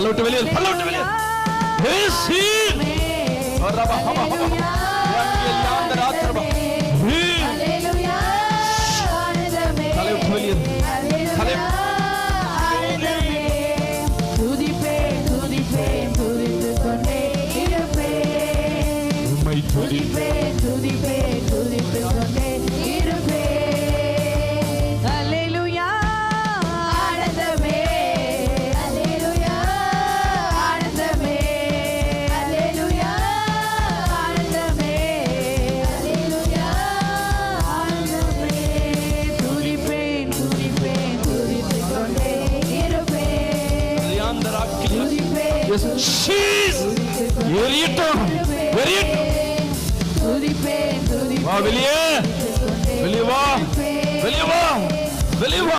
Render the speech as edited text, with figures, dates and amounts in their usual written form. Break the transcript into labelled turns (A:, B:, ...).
A: பல்ல விட்டு வெளியே, பல்ல விட்டு வெளியே. ஏசி ரபா ஹபா ஹபா யாந்த ராத்ரபா ஹalleluya தலை விட்டு வெளியே, தலை
B: துதிப்பேன் துதிப்பேன் துதித்துக் கொண்டே இருப்பேன்,
A: உம்மை
B: துதிப்பேன் துதிப்பேன் துதித்துக் கொண்டே இருப்பேன். ஹalleluya ஆனந்தமே, ஹalleluya ஆனந்தமே, ஹalleluya ஆனந்தமே, ஹalleluya ஆனந்தமே. துதிப்பேன் துதிப்பேன் துதித்துக் கொண்டே இருப்பேன்,
A: யாந்த ராக்கி
B: துதிப்பேன்
A: எரியட்டும், எரியட்டும்.
B: துதிப்பேன்
A: வா வெளியே, வெளியே வா, வெளியே வா, வெளியே வா.